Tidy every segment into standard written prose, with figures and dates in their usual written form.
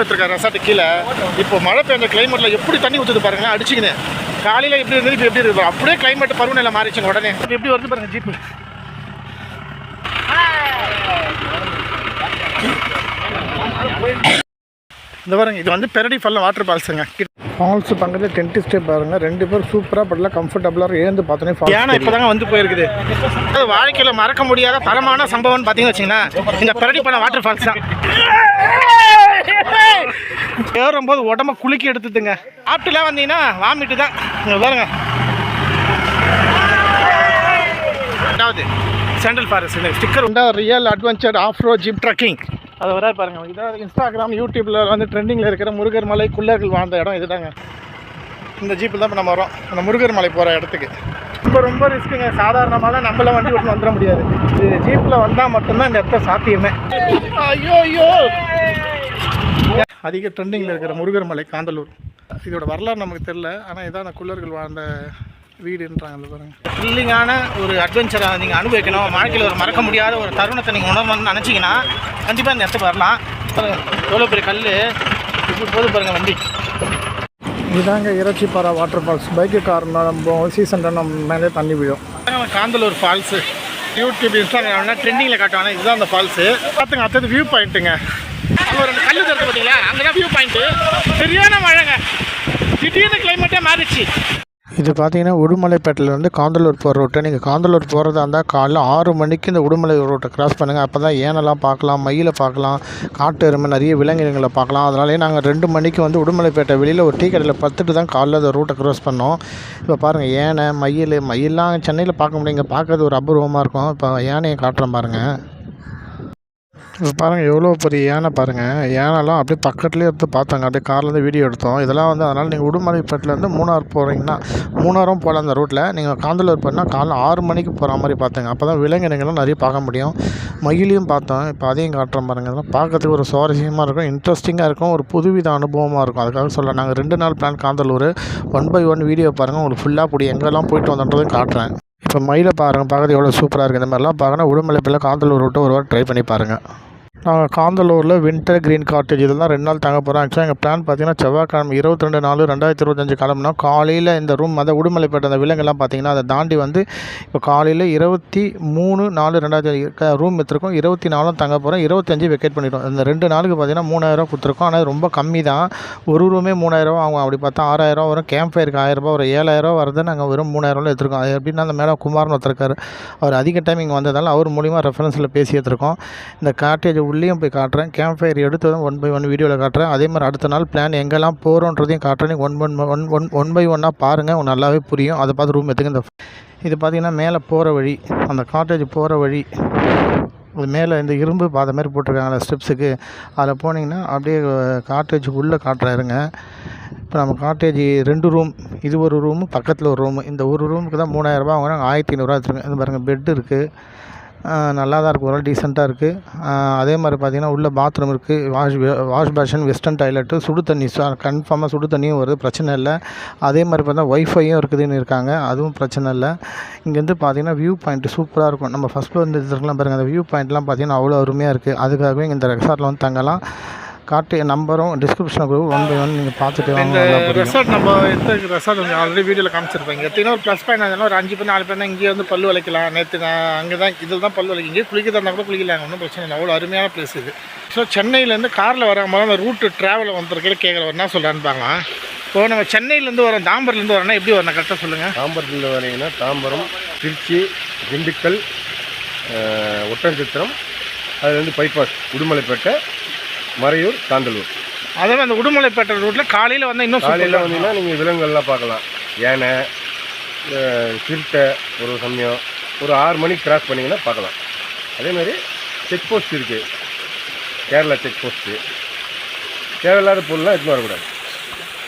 எடுத்துருக்காரு resort கீழே. இப்போ மழை பெய்ஞ்ச கிளைமேட்டில் எப்படி தண்ணி ஊற்றுது பாருங்களேன், அடிச்சுக்கினேன். காலையில் எப்படி இருந்தது இப்போ எப்படி இருக்குது, அப்படியே கிளைமேட் பருவநிலை மாறிச்சுங்க உடனே. இப்போ எப்படி வருது பாருங்கள் ஜீப்பு. இந்த பாருங்க, இது வந்து பெரடி ஃபால்ஸ் வாட்டர் ஃபால்ஸுங்க. ஃபால்ஸ் பக்கத்தில் டென்ட் ஸ்டே பாருங்க, 2 பேர் சூப்பராக படலாம் கம்ஃபர்டபுளாக எழுந்து பார்த்தோன்னே ஃபால்ஸ். ஏன்னா இப்போ தாங்க வந்து போயிருக்குது. அது வாழ்க்கையில் மறக்க முடியாத தரமான சம்பவம்னு பார்த்தீங்கன்னு வச்சிங்கன்னா இந்த பெரடி பள்ளம் வாட்டர் ஃபால்ஸ் தான். ஏறும்போது உடம்ப குலுக்கி எடுத்துதுங்க. ஆப்டுலாம் வந்தீங்கன்னா வாமிட்டு தான். இங்கே பாருங்க, ரெண்டாவது சென்ட்ரல் ஃபாரஸ்ட் இந்த ஸ்டிக்கர் உண்டா, real adventure off road jeep trekking. அதை வர பாருங்கள். இதான் இன்ஸ்டாகிராம் யூடியூப்பில் வந்து ட்ரெண்டிங்கில் இருக்கிற முருகர் மலை குள்ளர்கள் வாழ்ந்த இடம் இதுதாங்க. இந்த ஜீப்பில் தான் இப்போ நம்ம வரோம் அந்த முருகர் மலை போகிற இடத்துக்கு. ரொம்ப ரிஸ்க்குங்க. சாதாரணமாக நம்மள வண்டி விட்டு வந்துட முடியாது. இது ஜீப்பில் வந்தால் மட்டும்தான் இந்த இடத்த சாத்தியமே. ஐயோ ஐயோ, அதிக ட்ரெண்டிங்கில் இருக்கிற முருகர் மலை காந்தலூர். இதோட வரலாறு நமக்கு தெரியல, ஆனால் இதான் அந்த குள்ளர்கள் வாழ்ந்த வீடுன்றாங்க. பாருங்கள், த்ரில்லிங்கான ஒரு அட்வென்ச்சரை நீங்கள் அனுபவிக்கணும், வாழ்க்கையில் ஒரு மறக்க முடியாத ஒரு தருணத்தை நீங்கள் உணரணும்னு நினச்சிங்கன்னா கண்டிப்பாக இந்த இடத்துக்கு வரலாம். எவ்வளோ பெரிய கல் இப்படி போது பாருங்கள் வண்டி. இதுதாங்க இறைச்சிப்பாறை வாட்டர் ஃபால்ஸ். பைக்கு காரணம் நம்ம சீசன் நம்ம மேலே தண்ணி விழும். காந்தலூர் ஃபால்ஸு யூடியூப் இன்ஸ்டாகிராம்னா ட்ரெண்டிங்கில் காட்டுவாங்க. இதுதான் அந்த ஃபால்ஸு. பார்த்துங்க, அடுத்தது வியூ பாயிண்ட்டுங்க. அங்கே ஒரு கல் தடுத்து பார்த்தீங்களா, அங்கே தான் வியூ பாயிண்ட்டு. சரியான மழைங்க, திடீர்னு கிளைமேட்டே மாறிடுச்சு. இது பார்த்தீங்கன்னா உடுமலைப்பேட்டையிலேருந்து காந்தலூர் போகிற ரூட்டை. நீங்கள் காந்தலூர் போகிறதா இருந்தால் காலைல 6 மணிக்கு இந்த உடுமலை ரூட்டை கிராஸ் பண்ணுங்கள். அப்போ தான் ஏனெல்லாம் பார்க்கலாம், மயிலை பார்க்கலாம், காட்டு எருமை, நிறைய விலங்கினங்களை பார்க்கலாம். அதனாலே நாங்கள் 2 மணிக்கு வந்து உடுமலைப்பேட்டை வெளியில் ஒரு டீ கடையில் பத்துட்டு தான் காலைல அந்த ரூட்டை கிராஸ் பண்ணோம். இப்போ பாருங்கள், யானை மயிலெலாம் சென்னையில் பார்க்க முடியும், இங்கே பார்க்குறது ஒரு அபூர்வமாக இருக்கும். இப்போ யானையை காட்டுறேன் பாருங்கள். இப்போ பாருங்கள் எவ்வளோ பெரிய யானை பாருங்கள். யானைலாம் அப்படியே பக்கத்துலேயே எடுத்து பார்த்தாங்க, அப்படியே கார்லேருந்து வீடியோ எடுத்தோம். இதெல்லாம் வந்து அதனால் நீங்கள் உடுமலைப்பேட்டிலேருந்து மூணார் போகிறீங்கன்னா மூணாரும் போகலாம் அந்த ரூட்டில். நீங்கள் காந்தலூர் போனால் காலைல 6 மணிக்கு போகிற மாதிரி பார்த்துங்க. அப்போ தான் விலங்கினங்களும் நிறைய பார்க்க முடியும். மயிலையும் பார்த்தோம், இப்போ அதையும் காட்டுறோம் பாருங்கள். இதெல்லாம் பார்க்கறதுக்கு ஒரு சுவாரஸ்யமாக இருக்கும், இன்ட்ரெஸ்டிங்காக இருக்கும், ஒரு புதுவித அனுபவமாக இருக்கும். அதுக்காக சொல்ல நாங்கள் 2 நாள் பிளான் காந்தலூர். 1 by 1 வீடியோ பாருங்கள், உங்களுக்கு ஃபுல்லாக பிடி எங்கெல்லாம் போயிட்டு வந்தோன்றதையும் காட்டுறேன். இப்போ மயிலை பாருங்கள், பார்க்குறது எவ்வளோ சூப்பராக இருக்குது. இந்த மாதிரிலாம் பார்க்கணும் உடுமலைப்பேட்டில் காந்தலூர் ரூட்டை ஒரு வாரம் ட்ரை பண்ணி பாருங்கள். நாங்கள் காந்தலூரில் வின்டர் க்ரீன் காட்டேஜ் இதில் தான் 2 நாள் தங்க போகிறோம். ஆக்சுவலாக எங்கள் பிளான் பார்த்தீங்கன்னா செவ்வாய்க்கிழமை 22/4/2025 கிளம்புனா காலையில் இந்த ரூம் அந்த உடுமலைப்பேட்டை அந்த விலங்கெல்லாம் பார்த்தீங்கன்னா அதை தாண்டி வந்து இப்போ காலையில் 23/4/2025 ரூம் எடுத்துருக்கோம். 24 தங்க போகிறோம், 25 வெக்கேட் பண்ணிட்டோம். இந்த 2 நாளுக்கு பார்த்தீங்கன்னா 3000 கொடுத்துருக்கோம். ஆனால் ரொம்ப கம்மி தான், ஒரு ரூமே 3000 ஆகும். அப்படி பார்த்தா 6000 வரும். கேம்ப் ஃபயருக்கு 1000 ஒரு 7000 வருது. நாங்கள் வெறும் 3000 எடுத்துருக்கோம். அது எப்படின்னா அந்த மேலே குமார்னு ஒருத்தருக்கார், அவர் அதிக டைம் இங்கே வந்ததால் அவர் மூலிமா ரெஃபரன்ஸில் பேசி எடுத்துருக்கோம். இந்த காட்டேஜ் உள்ளேயும் போய் காட்டுறேன், கேம்ப் ஃபயர் எடுத்ததும் 1 by 1 வீடியோவில் காட்டுறேன். அதே மாதிரி அடுத்த நாள் பிளான் எங்கெல்லாம் போகிறோன்றதையும் காட்டுறேன். 1 by 1 பாருங்கள், உங்களுக்கு நல்லாவே புரியும். அதை பார்த்து ரூம் எடுத்துங்க. இது பார்த்திங்கன்னா மேலே போகிற வழி, அந்த காட்டேஜ் போகிற வழி. அது மேலே இந்த இரும்பு பாதை மாதிரி போட்டிருக்காங்க ஸ்டெப்ஸுக்கு, அதில் போனீங்கன்னா அப்படியே காட்டேஜுக்கு உள்ளே காட்டுறாருங்க. இப்போ நம்ம காட்டேஜ் 2 ரூம், இது ஒரு ரூமு, பக்கத்தில் ஒரு ரூமு. இந்த ஒரு ரூமுக்கு தான் 3000 ரூபா வாங்குறாங்க. 1500 எடுத்துருங்க. இது பாருங்கள், பெட்டு இருக்குது, நல்லா தான் இருக்குது, ஓரளவு டீசெண்டாக இருக்குது. அதே மாதிரி பார்த்திங்கன்னா உள்ளே பாத்ரூம் இருக்குது, வாஷ் பேஷன், வெஸ்டர்ன் டாய்லெட்டு, சுடு தண்ணி கன்ஃபார்மாக சுடு தண்ணியும் வருது, பிரச்சனை இல்லை. அதே மாதிரி பார்த்தா ஒய்ஃபையும் இருக்குதுன்னு இருக்காங்க, அதுவும் பிரச்சனை இல்லை. இங்கேருந்து பார்த்திங்கன்னா வியூ பாயிண்ட் சூப்பராக இருக்கும். நம்ம ஃபஸ்ட் ஃப்ளோர் இருக்கலாம் பாருங்கள், அந்த வியூ பாயிண்ட்லாம் பார்த்திங்கன்னா அவ்வளோ அருமையாக இருக்குது. அதுக்காகவே இந்த ரெசார்ட்டில் வந்து தங்கலாம். காட்டு நம்பரும் டிஸ்கிரிப்ஷனில் கொடுக்கும், 1 by 1 நீங்கள் பார்த்துட்டு வாங்க. ரெசார்ட் நம்ம எடுத்து ரெசார்ட் வந்து ஆல்ரெடி வீடியோவில் காமிச்சிருப்பேன். எடுத்திங்கன்னா ஒரு ப்ளஸ் பாயிண்ட் ஆகுதுன்னா ஒரு 5 பேர் 4 பேர் தான் இங்கேயே வந்து பல்லு வளைக்கலாம். நேற்று நான் அங்கே தான் இதில் தான் பல்லு வளைக்கும், இங்கேயே குளிக்க இருந்தால் கூட குளிக்கலாங்க, ஒன்றும் பிரச்சனை இல்லை. அவ்வளோ அருமையான பிளேஸ் இது. ஸோ சென்னையிலேருந்து காரில் வராமல் அந்த ரூட்டு ட்ராவலில் வந்துருக்கிற கேட்குற என்ன சொல்கிறான்னு பார்க்கலாம். இப்போ நம்ம சென்னையிலேருந்து வரோம், தாம்பரத்துலேருந்து வரோன்னா எப்படி வரணும் கரெக்டாக சொல்லுங்கள். தாம்பரத்துலேருந்து வரீங்கன்னா தாம்பரம், திருச்சி, திண்டுக்கல், ஒட்டன்சித்திரம், அதுலேருந்து பைபாஸ் உடுமலைப்பேட்டை, மறையூர், காந்தலூர். அதே அந்த உடுமலைப்பேட்டை ரூட்டில் காலையில் வந்து இன்னும் காலையில் வந்தீங்கன்னா நீங்கள் விலங்குகள்லாம் பார்க்கலாம். யானை, சிறுத்தை, ஒரு சமயம் ஒரு 6 மணிக்கு கிராஸ் பண்ணிங்கன்னா பார்க்கலாம். அதேமாதிரி செக் போஸ்ட் இருக்குது, கேரளா செக் போஸ்ட்டு. தேவையில்லாத பொருள்லாம் எதுவும் வரக்கூடாது.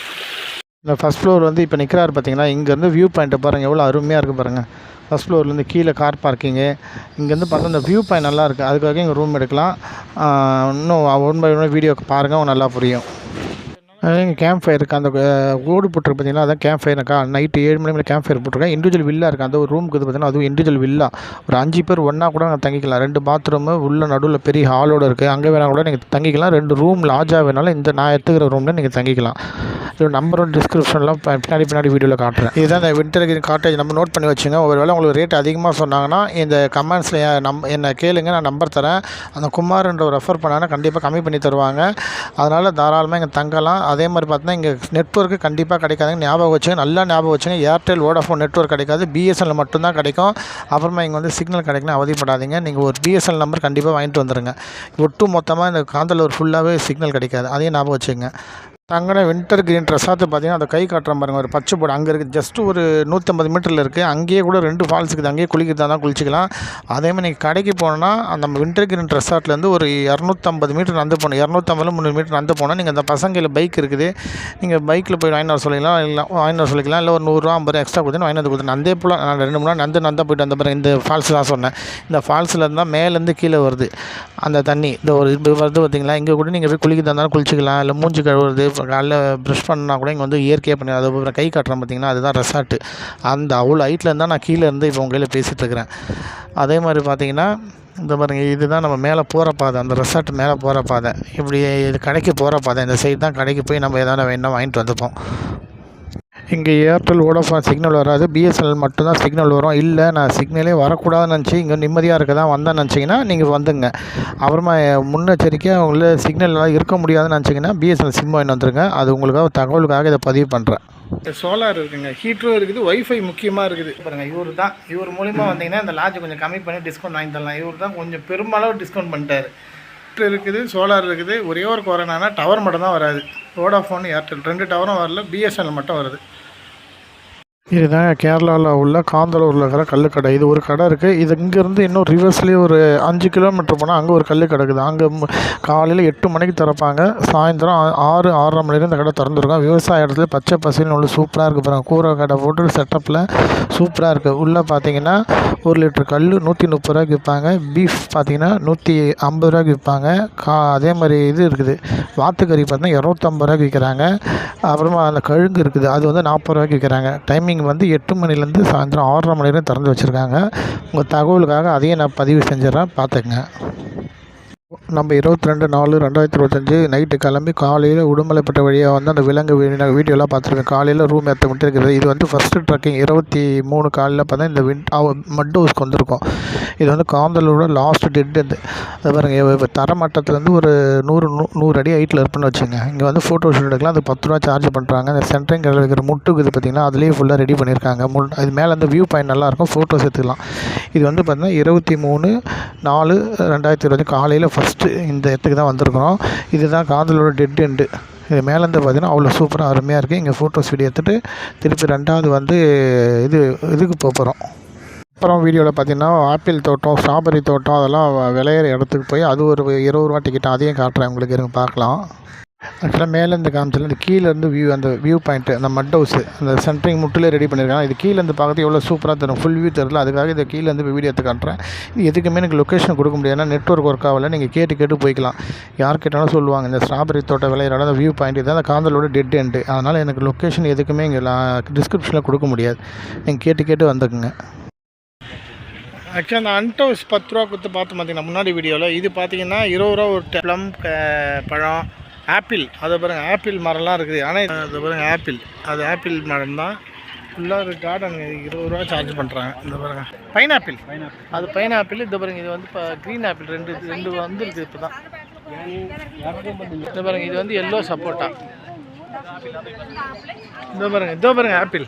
இந்த ஃபஸ்ட் ஃப்ளோர் வந்து இப்போ நிற்கிறாரு பார்த்தீங்கன்னா, இங்கேருந்து வியூ பாயிண்ட்டை பாருங்கள் எவ்வளோ அருமையாக இருக்குது பாருங்கள். ஃபஸ்ட் ஃப்ளோர்லேருந்து கீழே கார் பார்க்கிங்கு, இங்கேருந்து பார்த்தா இந்த வியூ பாயிண்ட் நல்லா இருக்குது. அதுக்காக இங்கே ரூம் எடுக்கலாம். இன்னும் 1 by 1 வீடியோ பாருங்கள், நல்லா புரியும். இங்கே கேம்ப் ஃபயர் இருக்குது. அந்த ஓடு போட்டிருக்கு பார்த்தீங்கன்னா, அதான் கேம்ப் ஃபயர்க்கா. நைட்டு 7 மணி மேலே கேம்ப் ஃபயர் போட்டிருக்கேன். இண்டிவிஜுவல் வில்லா இருக்குது. அந்த ஒரு ரூமுக்கு பார்த்தீங்கன்னா, அதுவும் இண்டிவிஜுவல் வில்லா. ஒரு 5 பேர் ஒன்றா கூட நாங்கள் தங்கிக்கலாம். 2 பாத்ரூமு உள்ள நடுவில் பெரிய ஹாலோடு இருக்குது. அங்கே வேணால் கூட நீங்கள் தங்கிக்கலாம். 2 ரூம் லாட்ஜாக வேணாலும் இந்த நான் எடுத்துக்கிற ரூமில் நீங்கள் தங்கிக்கலாம். இதோட நம்பரும் டிஸ்கிரிப்ஷன்லாம் பின்னாடி வீடியோவில் காட்டுறேன். இதுதான் இந்த வின்டர் கிரீன் காட்டேஜ். நம்ம நோட் பண்ணி வச்சுங்க. ஒரு வேளை உங்களுக்கு ரேட் அதிகமாக சொன்னாங்கன்னா இந்த கமெண்ட்ஸில் என்னை கேளுங்க, நான் நம்பர் தரேன். அந்த குமார்ன்ற ரெஃபர் பண்ணாங்கன்னா கண்டிப்பாக கம்மி பண்ணி தருவாங்க. அதனால் தாராளமாக இங்கே தங்கலாம். அதே மாதிரி பார்த்தீங்கன்னா இங்கே நெட்வொர்க்கு கண்டிப்பாக கிடைக்காதுங்க. ஞாபகம் வச்சுங்க, நல்லா ஞாபகம் வச்சுங்க. ஏர்டெல் வோடாஃபோன் நெட்வொர்க் கிடைக்காது, பிஎஸ்என்எல் மட்டும்தான் கிடைக்கும். அப்புறமா இங்கே வந்து சிக்னல் கிடைக்கணும், அவதிப்படாதீங்க. நீங்கள் ஒரு பிஎஸ்என்எல் நம்பர் கண்டிப்பாக வாங்கிட்டு வந்துடுங்க. ஒட்டு மொத்தமாக இந்த காந்தலூர் ஃபுல்லாகவே சிக்னல் கிடைக்காது, அதையும் ஞாபகம் வச்சுங்க. தங்கின வின்டர் கிரீன் ரெசார்ட்டு பார்த்தீங்கன்னா அந்த கை காட்டுறேன் பாருங்கள், ஒரு பச்சை போர்டு அங்கே இருக்குது. ஜஸ்ட் ஒரு 150 மீட்டரில் இருக்குது. அங்கேயே கூட 2 ஃபால்ஸ் இருக்குது. அங்கேயே குளிக்கிறதா தான் குளிச்சிக்கலாம். அதேமாதிரி நீங்கள் கடைக்கு போனோன்னா நம்ம வின்டர் கிரீன் ரெசார்ட்லேருந்து ஒரு 250 மீட்டர் நடந்து போகணும். 250-300 மீட்டர் நடந்து போனால் நீங்கள் அந்த பசங்களில் பைக் இருக்குது. நீங்கள் பைக்கில் போய் வாங்கிட்டு வர சொல்லிக்கலாம், இல்லை வாங்கிட்டு வர சொல்லிக்கலாம். இல்லை ஒரு 100 ரூபா 50 எக்ஸ்ட்ரா கொடுத்து வாங்கிட்டு வந்து கொடுத்தேன். அதே போல் நான் 2-3 நாள் நடந்து போயிட்டு வந்த பாருங்கள். இந்த ஃபால்ஸ் தான் சொன்னேன். இந்த ஃபால்ஸில் இருந்தால் மேலேருந்து கீழே வருது அந்த தண்ணி. இந்த ஒரு இது வருது பார்த்தீங்களா. இங்கே கூட நீங்கள் போய் குளிக்கிறதா இருந்தாலும் குளிச்சிக்கலாம். இல்லை மூஞ்சி கழுவுறது, காலைல ப்ரஷ் பண்ணால் கூட இங்கே வந்து இயற்கையாக பண்ணி அதுக்கப்புறம் கை காட்டுறேன் பார்த்தீங்கன்னா, அதுதான் ரெசார்ட்டு. அந்த அவ்வளோ ஹைட்டில் இருந்தால் நான் கீழே இருந்து இப்போ உங்கள் கையில் பேசிகிட்ருக்கிறேன். அதே மாதிரி பார்த்தீங்கன்னா இந்த பாருங்கள், இதுதான் நம்ம மேலே போகிற பாதை. அந்த ரெசார்ட் மேலே போகிற பாதை. இப்படி இது கடைக்கு போகிற பாதை. இந்த சைடு தான் கடைக்கு போய் நம்ம எதாவது வேணும்னா வாங்கிட்டு வந்துப்போம். இங்கே ஏர்டெல் வோடாஃபோன் சிக்னல் வராது, பிஎஸ்என்எல் மட்டும்தான் சிக்னல் வரும். இல்லை நான் சிக்னலே வரக்கூடாதுன்னு நினச்சி இங்கே நிம்மதியாக இருக்க தான் வந்தேன்னு நினச்சிங்கன்னா நீங்கள் வந்துங்க. அப்புறமா முன்னெச்சரிக்கையாக உங்களை சிக்னல்லாம் இருக்க முடியாதுன்னு நினச்சிங்கன்னா பிஎஸ்என்எல் சிம் வாங்கி வந்துருங்க. அது உங்களுக்காக தகவலுக்காக இதை பதிவு பண்ணுறேன். சோலார் இருக்குங்க, ஹீட்டரும் இருக்குது, ஒய்ஃபை முக்கியமாக இருக்குது. பாருங்கள், இவர் மூலிமா வந்தீங்கன்னா இந்த லாட்ஜ் கொஞ்சம் கம்மி பண்ணி டிஸ்கவுண்ட் வாங்கி தரலாம். இவர் தான் கொஞ்சம் பெருமளவு டிஸ்கவுண்ட் பண்ணிட்டார். இருக்குது, சோலார் இருக்குது. ஒரே ஒரு குறைனா டவர் மட்டும் தான் வராது. வோடாஃபோன் ஏர்டெல் 2 டவரும் வரல, பிஎஸ்என்எல் மட்டும் வருது. இதுதான் கேரளாவில் உள்ள காந்தலூரில் இருக்கிற கல்லுக்கடை. இது ஒரு கடை இருக்குது. இது இங்கேருந்து இன்னும் ரிவர்ஸ்லேயே ஒரு 5 கிலோமீட்டர் போனால் அங்கே ஒரு கல் கிடக்குது. அங்கே காலையில் 8 மணிக்கு திறப்பாங்க, சாயந்தரம் 6-6:30 மணிலேருந்து இந்த கடை திறந்துருக்கோம். விவசாய இடத்துல பச்சை பசேல்னு உள்ள சூப்பராக இருக்குது பாருங்கள். கூரை கடை போட்டு செட்டப்பில் சூப்பராக இருக்குது. உள்ளே பார்த்தீங்கன்னா 1 லிட்டர் கல் 130 ரூபாய்க்கு விற்பாங்க. பீஃப் பார்த்தீங்கன்னா 150 ரூபாய்க்கு விற்பாங்க. அதே மாதிரி இது இருக்குது, வாத்துக்கறி பார்த்தீங்கன்னா 250 ரூபாய்க்கு விற்கிறாங்க. அப்புறமா அந்த கழுங்கு இருக்குது, அது வந்து 40 ரூபாய்க்கு விற்கிறாங்க. டைமிங் வந்து 8 மணிலேருந்து சாயந்தரம் 6:30 மணி வரையும் திறந்து வச்சுருக்காங்க. உங்கள் தகவலுக்காக அதையும் நான் பதிவு செஞ்சிடறேன், பார்த்துக்குங்க. நம்ம 22/4/2025 நைட்டு கிளம்பி காலையில் உடுமலைப்பட்ட வழியாக வந்து அந்த விலங்கு வீடியோலாம் பார்த்துருக்கேன். காலையில் ரூம் ஏற்ற மட்டும் இருக்குது. இது வந்து ஃபஸ்ட்டு ட்ரக்கிங் 23 காலையில் பார்த்தா இந்த மட் ஹவுஸ்க்கு வந்திருக்கோம். இது வந்து காந்தலூரோட லாஸ்ட் டெட். அது பாருங்கள், இப்போ தரமட்டத்துலேருந்து ஒரு 100 அடி ஹைட்டில் இருப்புன்னு வச்சுங்க. இங்கே வந்து ஃபோட்டோ ஷூட் எடுக்கலாம். அது 10 ரூபா சார்ஜ் பண்ணுறாங்க. இந்த சென்ட்ரிங் இருக்கிற முட்டுக்கு இது பார்த்திங்கன்னா அதுலேயே ஃபுல்லாக ரெடி பண்ணியிருக்காங்க. இது மேலே அந்த வியூ பாயிண்ட் நல்லாயிருக்கும், ஃபோட்டோஸ் எடுத்துக்கலாம். இது வந்து பார்த்திங்கன்னா 23/4/2025 காலையில் ஃபஸ்ட்டு இந்த இடத்துக்கு தான் வந்திருக்கிறோம். இதுதான் காந்தலூரோட டெட் எண்டு. இது மேலேருந்து பார்த்தீங்கன்னா அவ்வளோ சூப்பராக அருமையாக இருக்குது. இங்கே ஃபோட்டோஸ் வீடியோ எடுத்துகிட்டு திருப்பி 2வது வந்து இதுக்கு போகிறோம். அப்புறம் வீடியோவில் பார்த்தீங்கன்னா ஆப்பிள் தோட்டம், ஸ்ட்ராபெரி தோட்டம், அதெல்லாம் விளையிற இடத்துக்கு போய் அது ஒரு 20 ரூபா டிக்கெட், அதையும் காட்டுறேன் உங்களுக்கு, இருங்க பார்க்கலாம். ஆக்சுவலாக மேலேருந்து காமிச்சல இந்த கீழேருந்து அந்த வியூ பாயிண்ட்டு, அந்த மட் ஹவுஸு, அந்த சென்ட்ரிங் முட்டிலே ரெடி பண்ணியிருக்காங்க. இது கீழேருந்து பார்க்குறது எவ்வளோ சூப்பராக தரும், ஃபுல் வியூ தரல. அதுக்காக இதை கீழேருந்து வீடியோ எடுத்து காட்டுறேன். இது எதுக்குமே எனக்கு லொக்கேஷன் கொடுக்க முடியாது, ஏன்னா நெட்வொர்க் ஒர்க் ஆகலை. நீங்கள் கேட்டு போய்க்கலாம். யார் கேட்டாலும் சொல்லுவாங்க இந்த ஸ்ட்ராபெரி தோட்டம் விளையிற அந்த வியூ பாயிண்ட் இதுதான் அந்த காந்தலோட டெட் எண்டு. அதனால் எனக்கு லொக்கேஷன் எதுக்குமே இங்கே டிஸ்கிரிப்ஷனில் கொடுக்க முடியாது. நீங்கள் கேட்டு வந்துக்குங்க. ஆக்சுவலாக அந்த அன்டவுஸ் 10 ரூபா கொடுத்து பார்த்து பார்த்தீங்கன்னா முன்னாடி வீடியோவில் இது பார்த்தீங்கன்னா 20 ரூபா ஒரு ப்ளம் பழம், ஆப்பிள். அதை பாருங்கள், ஆப்பிள் மரம்லாம் இருக்குது. ஆனால் அதை பாருங்கள், அது ஆப்பிள் மரம் தான். ஃபுல்லாக ஒரு கார்டன். 20 ரூபா சார்ஜ் பண்ணுறாங்க. இந்த பாருங்கள் பைனாப்பிள், அது பைனாப்பிள். இந்த பாருங்கள், இது வந்து இப்போ க்ரீன் ஆப்பிள் ரெண்டு வந்துருக்கு இப்போ தான். இந்த பாருங்கள், இது வந்து எல்லோ சப்போட்டா. இந்த பாருங்கள் ஆப்பிள்.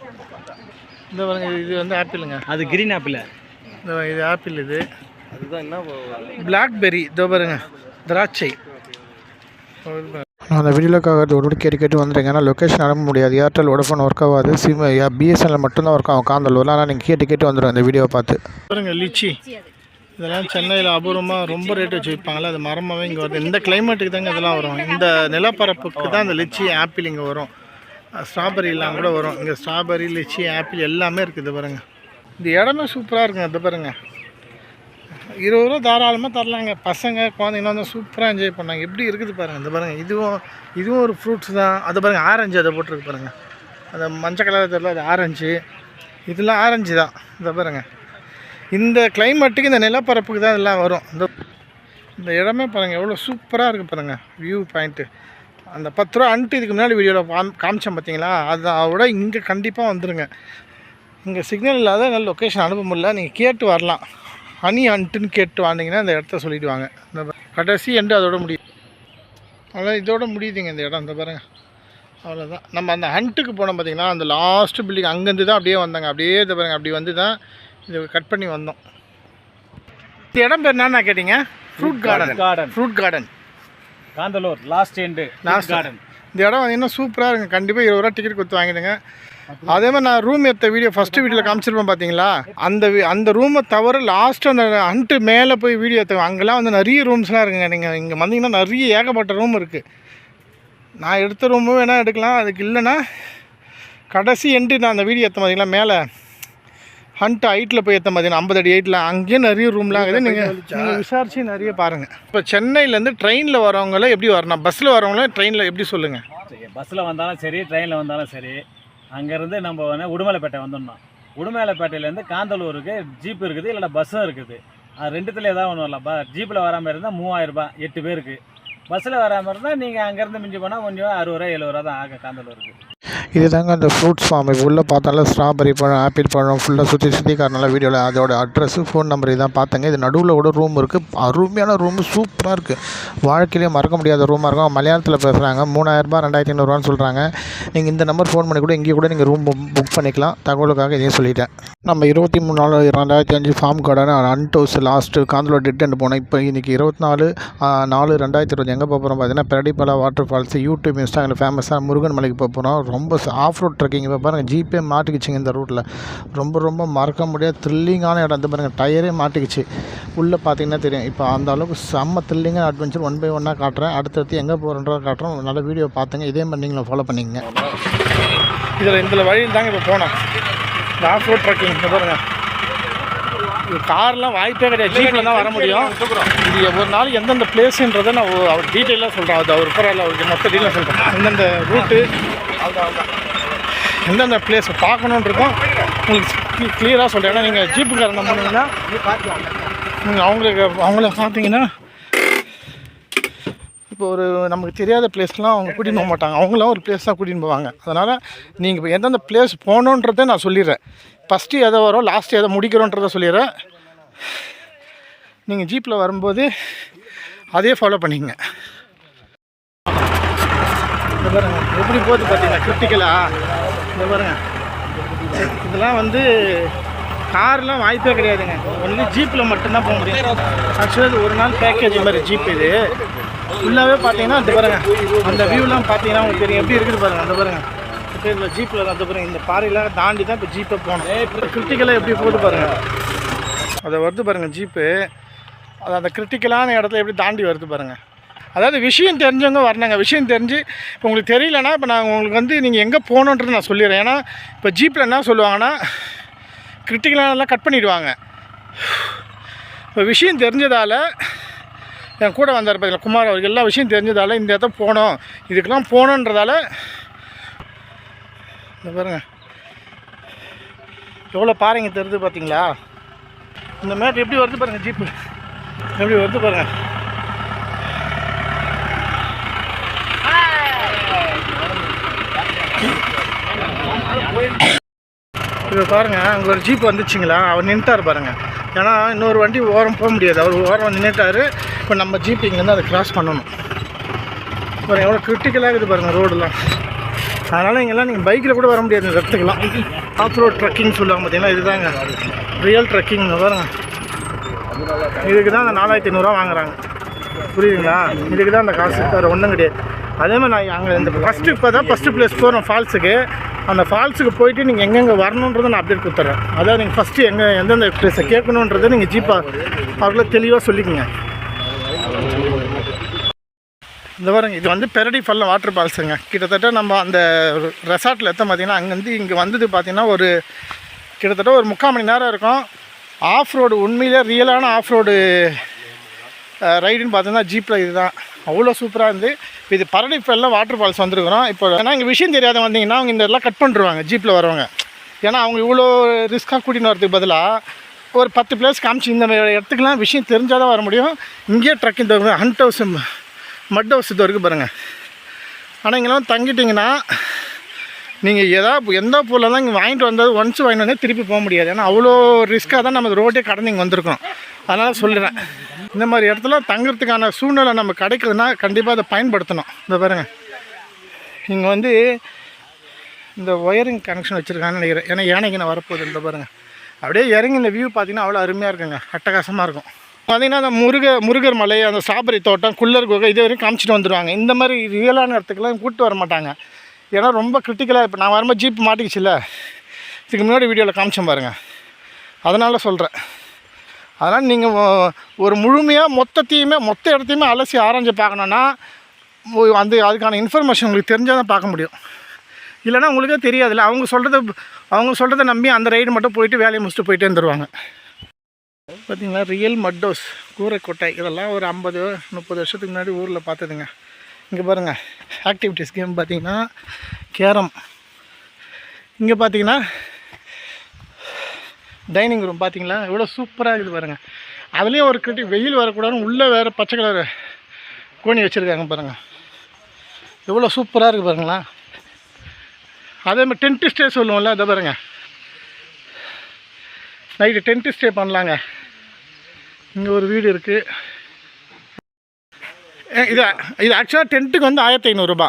இந்த பாருங்கள், இது வந்து ஆப்பிளுங்க, அது க்ரீன் ஆப்பிள். இது ஆப்பிள், இது அதுதான் என்ன பிளாக்பெர்ரி. இதோ பாருங்க, திராட்சை. நான் அந்த வீடியோக்காக ஒரு கேட்டு வந்துடுங்க. ஏன்னா லொக்கேஷன் அனுப்ப முடியாது, ஏர்டெல் வோடாஃபோன் ஒர்க் ஆகாது, சிம் பிஎஸ்என்எல் மட்டும்தான் ஒர்க் ஆகும் காந்தலூரில். ஆனால் நீங்கள் கேட்டு வந்துடும் இந்த வீடியோவை பார்த்து. பாருங்க லிச்சி, இதெல்லாம் சென்னையில் அபூர்வமாக ரொம்ப ரேட்டு வச்சு விற்பாங்களே, அது மரமாகவே இங்கே வருது. இந்த கிளைமேட்டுக்கு தாங்க இதெல்லாம் வரும். இந்த நிலப்பரப்புக்கு தான் இந்த லிச்சி ஆப்பிள் இங்கே வரும். ஸ்ட்ராபெரிலாம் கூட வரும் இங்கே. ஸ்ட்ராபெரி, லிச்சி, ஆப்பிள் எல்லாமே இருக்குது பாருங்கள். இந்த இடமே சூப்பராக இருக்குங்க. அது பாருங்கள், 20 தாராளமாக தரலாங்க. பசங்க குழந்தைங்க வந்து சூப்பராக என்ஜாய் பண்ணாங்க. எப்படி இருக்குது பாருங்கள். இந்த பாருங்கள், இதுவும் ஒரு ஃப்ரூட்ஸ் தான். அதை பாருங்கள், ஆரஞ்சு அதை போட்டிருக்கு பாருங்கள். அந்த மஞ்சள் கலர் தெரியல, அது ஆரஞ்சு. இதெல்லாம் ஆரஞ்சு தான். இதை பாருங்கள், இந்த கிளைமேட்டுக்கு இந்த நிலப்பரப்புக்கு தான் இதெல்லாம் வரும். இந்த இடமே பாருங்கள் எவ்வளோ சூப்பராக இருக்குது பாருங்கள். வியூ பாயிண்ட்டு அந்த 10 ரூபா அன்ட்டு இதுக்கு முன்னாடி வீடியோவில் காமிச்சேன் பார்த்தீங்களா, அதை விட இங்கே கண்டிப்பாக வந்துடுங்க. இங்கே சிக்னல் இல்லாத நல்ல லொக்கேஷன் அனுப்ப முடியல. நீங்கள் கேட்டு வரலாம். ஹனி அன்ட்டுன்னு கேட்டு வாங்கினீங்கன்னா இந்த இடத்த சொல்லிவிடுவாங்க. இந்த கடைசி எண்டு அதோட முடியும். அதான் இதோட முடியுதுங்க இந்த இடம். இந்த பாருங்கள், அவ்வளோதான். நம்ம அந்த ஹண்ட்டுக்கு போனோம் பார்த்தீங்கன்னா, அந்த லாஸ்ட்டு பில்டிங் அங்கேருந்து தான் அப்படியே வந்தாங்க. அப்படியே இதை பாருங்கள், அப்படி வந்து தான் இதை கட் பண்ணி வந்தோம். இந்த இடம் பேர் என்னன்னா கேட்டிங்க? Fruit garden Kanthalloor last garden. இந்த இடம் வந்தீங்கன்னா சூப்பராக இருக்குங்க. கண்டிப்பாக 20 ரூபா டிக்கெட் கொடுத்து வாங்கிடுங்க. அதே மாதிரி நான் ரூம் எடுத்த வீடியோ ஃபஸ்ட்டு வீடியோவில் காமிச்சிருப்பேன் பார்த்தீங்களா, அந்த ரூமை தவிர லாஸ்ட்டு அந்த ஹண்ட்டு மேலே போய் வீடியோ எடுத்தோம். அங்கெல்லாம் வந்து நிறைய ரூம்ஸ்லாம் இருக்குங்க. நீங்கள் இங்கே வந்தீங்கன்னா நிறைய ஏகப்பட்ட ரூம் இருக்குது. நான் எடுத்த ரூமும் வேணால் எடுக்கலாம். அதுக்கு இல்லைன்னா கடைசி எண்டு நான் அந்த வீடியோ எடுத்த பார்த்தீங்களா, மேலே ஹண்ட் ஹைட்டில் போய் ஏற்ற மாதிரி 50 அடி ஹைட்டில் அங்கேயும் நிறைய ரூம்லாம் இருக்குது. நீங்கள் விசாரித்து நிறைய பாருங்கள். இப்போ சென்னையிலேருந்து ட்ரெயினில் வரவங்கள எப்படி வரணும், பஸ்ஸில் வரவங்கள ட்ரெயினில் எப்படி சொல்லுங்கள்? பஸ்ஸில் வந்தாலும் சரி, ட்ரெயினில் வந்தாலும் சரி, அங்கேருந்து நம்ம வந்து உடுமலைப்பேட்டை வந்துடணும். உடுமலைப்பேட்டையிலேருந்து காந்தலூருக்கு ஜீப் இருக்குது, இல்லைனா பஸ்ஸும் இருக்குது. அது ரெண்டுத்தில் ஏதாவது ஒன்று வரலாம். ஜீப்பில் வர மாதிரி இருந்தால் 3000 ரூபாய் 8 பேருக்கு. பஸ்ஸில் வர மாதிரி இருந்தால் நீங்கள் அங்கேருந்து மிஞ்சி போனால் கொஞ்சம் 60 ரூபா 70 ரூபா தான் ஆகும் காந்தலூருக்கு. இது தாங்க அந்த ஃப்ரூட்ஸ் ஃபார்ம். இப்போ உள்ளே பார்த்தாலும் ஸ்ட்ராபெரி பழம், ஆப்பிள் பழம் ஃபுல்லாக சுற்றி காரணம் வீடியோவில் அதோட அட்ரஸு ஃபோன் நம்பர் இதான் பார்த்தங்க. இது நடுவில் கூட ரூம் இருக்குது. அருமையான ரூமு, சூப்பராக இருக்குது. வாழ்க்கையிலே மறக்க முடியாத ரூமாக இருக்கும். மலையாளத்தில் பேசுகிறாங்க. 3000 ரூபாய் 2500 ரூபான்னு சொல்கிறாங்க. நீங்கள் இந்த நம்பர் ஃபோன் பண்ணி கூட இங்கேயே கூட நீங்கள் ரூம் புக் பண்ணிக்கலாம். தகவலுக்காக இதையும் சொல்லிட்டேன். நம்ம 23/4/2005 ஃபார்ம் கார்டான அன்ட் ஹவுஸ் லாஸ்ட்டு காந்தலூர் டெட் அண்ட் போனோம். இப்போ இன்றைக்கி 24/4/2020 எங்கே போகிறோம் பார்த்தீங்கன்னா, Peradippala water falls. YouTube Instagram ஃபேமஸாக முருகன் மலைக்கு போகிறோம். ரொம்ப ஆஃப் ரோட் ட்ரெக்கிங். இப்போ பாருங்கள், ஜீப்பே மாட்டிக்கிச்சிங்க இந்த ரூட்டில். ரொம்ப மறக்க முடியாத த்ரில்லிங்கான இடம். இந்த பாருங்கள், டயரே மாட்டிக்கிச்சு. உள்ளே பார்த்தீங்கன்னா தெரியும். இப்போ அந்த அளவுக்கு செம்ம த்ரில்லிங்கான அட்வென்ச்சர் 1 by 1 காட்டுறேன். அடுத்தடுத்து எங்கே போகிறோன்றதை காட்டுறோம். நல்ல வீடியோ பார்த்துங்க. இதே மாதிரி நீங்களும் ஃபாலோ பண்ணிங்க. இதில் வழியில் தாங்க இப்போ போனோம். இந்த ஆஃப் ரோட் ட்ரெக்கிங். இப்போ பாருங்கள், கார்லாம் வாய்ப்பே கிடையாது. ஜீப்பில் தான் வர முடியும். இது ஒரு நாள் எந்தெந்த பிளேஸுன்றதை நான் அவர் டீட்டெயிலாக சொல்கிறேன். அது அவர் பரவாயில்ல, அவருக்கு மொத்த டீட்டெயிலாக சொல்கிறேன். எந்தெந்த ரூட்டு, எந்தெந்த பிளேஸை பார்க்கணுன்றதும் உங்களுக்கு கிளியராக சொல்கிறேன். ஏன்னா நீங்கள் ஜீப்புக்காரன் நம்பினீங்கன்னா நீங்கள் அவங்கள பார்த்தீங்கன்னா, இப்போ ஒரு நமக்கு தெரியாத பிளேஸ்லாம் அவங்க கூட்டின்னு போக மாட்டாங்க. அவங்களாம் ஒரு பிளேஸ் தான் கூட்டின்னு போவாங்க. அதனால் நீங்கள் இப்போ எந்தெந்த பிளேஸ் போகணுன்றதை நான் சொல்லிடுறேன். ஃபஸ்ட்டு எதை வரும், லாஸ்ட்டு எதை முடிக்கிறோன்றதை சொல்லிடுறேன். நீங்கள் ஜீப்பில் வரும்போது அதே ஃபாலோ பண்ணிக்கங்க. இந்த பாருங்கள் எப்படி போகுது பார்த்தீங்கன்னா, கிரிட்டிக்கலாக. இந்த பாருங்கள், இதெல்லாம் வந்து கார்லாம் வாய்ப்பே கிடையாதுங்க. ஒன்லி ஜீப்பில் மட்டும்தான் போக முடியும். ஆக்சுவலாக இது ஒரு நாள் பேக்கேஜ் மாதிரி ஜீப். இது ஃபுல்லாகவே பார்த்தீங்கன்னா இந்த பாருங்கள், அந்த வியூலாம் பார்த்தீங்கன்னா உங்களுக்கு தெரியும் எப்படி இருக்குது பாருங்கள். அந்த பாருங்கள், இப்போ இதில் ஜீப்பில் அந்த பாருங்கள், இந்த பாறையெல்லாம் தாண்டி தான் இப்போ ஜீப்பை போகணும். இப்போ கிரிட்டிக்கலாக எப்படி போகுது பாருங்கள். அதை வருது பாருங்கள் ஜீப்பு. அது அந்த கிரிட்டிக்கலான இடத்துல எப்படி தாண்டி வருது பாருங்கள். அதாவது விஷயம் தெரிஞ்சவங்க வரணுங்க. விஷயம் தெரிஞ்சு இப்போ உங்களுக்கு தெரியலன்னா, இப்போ நான் உங்களுக்கு வந்து நீங்கள் எங்கே போகணுன்றது நான் சொல்லிடுறேன். ஏன்னா இப்போ ஜீப்பில் என்ன சொல்லுவாங்கன்னா, கிரிட்டிக்கலானெல்லாம் கட் பண்ணிவிடுவாங்க. இப்போ விஷயம் தெரிஞ்சதால் என் கூட வந்தார் பார்த்தீங்களா குமார், அவருக்கு எல்லா விஷயம் தெரிஞ்சதால் இந்த இடத்த போகணும், இதுக்கெல்லாம் போகணுன்றதால இந்த பாருங்கள் எவ்வளோ பாறைங்க தெரியுது பார்த்தீங்களா. இந்த மேட் எப்படி வருது பாருங்கள், ஜீப்பு எப்படி வருது பாருங்கள். இப்போ பாருங்கள், அங்கே ஒரு ஜீப் வந்துச்சுங்களா, அவர் நின்ட்டார் பாருங்கள். ஏன்னா இன்னொரு வண்டி ஓரம் போக முடியாது, அவர் ஓரம் நின்றுட்டார். இப்போ நம்ம ஜீப் இங்கேருந்து அதை கிராஸ் பண்ணணும். பாருங்கள் எவ்வளோ கிரிட்டிக்கலாக இருக்குது பாருங்கள் ரோடெலாம். அதனால் இங்கெல்லாம் நீங்கள் பைக்கில் கூட வர முடியாது இந்த இடத்துக்குலாம். ஆஃப் ரோட் ட்ரெக்கிங் சொல்லுவாங்க பார்த்தீங்கன்னா, இதுதாங்க ரியல் ட்ரெக்கிங். பாருங்கள், இதுக்கு தான் அந்த 4500 ரூபா வாங்குறாங்க. புரியுதுங்களா? இதுக்கு தான் அந்த காசு, வேறு ஒன்றும் கிடையாது. அதே மாதிரி நான் அங்கே இந்த ஃபஸ்ட்டு பிளேஸ் போகிறோம் ஃபால்ஸுக்கு. அந்த ஃபால்ஸுக்கு போயிட்டு நீங்கள் எங்கெங்கே வரணுன்றதை நான் அப்டேட் கொடுத்துட்றேன். அதாவது நீங்கள் ஃபஸ்ட்டு எந்தெந்த பிளேஸை கேட்கணுன்றதை நீங்கள் ஜீப்பாக அவர்கள தெளிவாக சொல்லிக்கோங்க. இந்த பாருங்க, இது வந்து பெரடி பள்ளம் வாட்டர் ஃபால்ஸுங்க. கிட்டத்தட்ட நம்ம அந்த ரெசார்ட்டில் பார்த்தீங்கன்னா, அங்கேருந்து இங்கே வந்தது பார்த்தீங்கன்னா ஒரு கிட்டத்தட்ட ஒரு 3/4 மணி நேரம் இருக்கும். ஆஃப் ரோடு உண்மையிலே ரியலான ஆஃப் ரோடு ரைடுன்னு பார்த்தோன்னா ஜீப்பில் இதுதான் அவ்வளோ சூப்பராக இருந்து. இப்போ இது பரடிப்பெல்லாம் வாட்டர் ஃபால்ஸ் வந்துருக்குறோம். இப்போ ஏன்னா இங்கே விஷயம் தெரியாத வந்தீங்கன்னா அவங்க இந்த எல்லாம் கட் பண்ணிடுவாங்க ஜீப்பில் வரவங்க. ஏன்னா அவங்க இவ்வளோ ரிஸ்க்காக கூட்டின்னு வரதுக்கு பதிலாக ஒரு 10 பிளேஸ் காமிச்சு இந்த இடத்துக்குலாம் விஷயம் தெரிஞ்சால் தான் வர முடியும். இங்கேயே ட்ரக்கிங் தருவாங்க. ஹண்ட் ஹவுஸ் மட் ஹவுஸ் இது வரைக்கும் பாருங்கள். ஆனால் இங்கெல்லாம் தங்கிட்டிங்கன்னா நீங்கள் எந்த பொருளை தான் இங்கே வாங்கிட்டு வந்தது ஒன்ஸ் வாங்கிட்டு வந்தால் திருப்பி போக முடியாது. ஏன்னா அவ்வளோ ரிஸ்க்காக தான் நம்ம ரோட்டே கடந்து இங்கே வந்திருக்கோம். அதனால் சொல்கிறேன், இந்த மாதிரி இடத்துல தங்குறதுக்கான சூழ்நிலை நம்ம கிடைக்குதுன்னா கண்டிப்பாக அதை பயன்படுத்தணும். இந்த பாருங்கள், இங்கே வந்து இந்த ஒயரிங் கனெக்ஷன் வச்சுருக்காங்கன்னு நினைக்கிறேன். ஏன்னா யானைக்கு நான் வரப்போகுது. இந்த பாருங்கள், அப்படியே இறங்கி இந்த வியூ பார்த்திங்கன்னா அவ்வளோ அருமையாக இருக்குங்க, அட்டகாசமாக இருக்கும். பார்த்திங்கன்னா அந்த முருகர் மலை, அந்த ஸ்ட்ராபெரி தோட்டம், குள்ளர் குகை இது வரைக்கும் காமிச்சிட்டு வந்துடுவாங்க. இந்த மாதிரி ரியலான இடத்துக்குலாம் கூப்பிட்டு வர மாட்டாங்க. ஏன்னா ரொம்ப கிரிட்டிக்கலாக இப்போ நான் வரும்போது ஜீப் மாட்டிக்கிச்சுல்ல, இதுக்கு முன்னாடி வீடியோவில் காமிச்சேன் பாருங்கள். அதனால் சொல்கிறேன். அதனால் நீங்கள் ஒரு முழுமையாக மொத்த இடத்தையுமே அலசி ஆராய்ஞ்சு பார்க்கணுன்னா அதுக்கான இன்ஃபர்மேஷன் உங்களுக்கு தெரிஞ்சால் தான் பார்க்க முடியும். இல்லைனா உங்களுக்கே தெரியாதுல்ல. அவங்க சொல்கிறத நம்பி அந்த ரைடு மட்டும் போயிட்டு வேலையை முடிச்சுட்டு போயிட்டே வந்துடுவாங்க. பார்த்திங்களா, ரியல் மட் ஹவுஸ், கூரைக்கொட்டை, இதெல்லாம் ஒரு 50-30 வருஷத்துக்கு முன்னாடி ஊரில் பார்த்ததுங்க. இங்கே பாருங்கள், ஆக்டிவிட்டீஸ் கேம் பார்த்திங்கன்னா கேரம், இங்கே பார்த்தீங்கன்னா டைனிங் ரூம் பார்த்தீங்களா எவ்வளோ சூப்பராக இருக்குது பாருங்கள். அதுலேயும் ஒரு வெயில் வரக்கூடாதுன்னு உள்ளே வேறு பச்சை கலர் கோணி வச்சுருக்காங்க பாருங்கள், எவ்வளோ சூப்பராக இருக்குது பாருங்களா. அதே மாதிரி டென்ட்டு ஸ்டே சொல்லுவோம்ல, அதை பாருங்கள், நைட்டு டென்ட்டு ஸ்டே பண்ணலாங்க. இங்கே ஒரு வீடு இருக்குது. இது ஆக்சுவலாக டென்ட்டுக்கு வந்து 1500 ரூபா.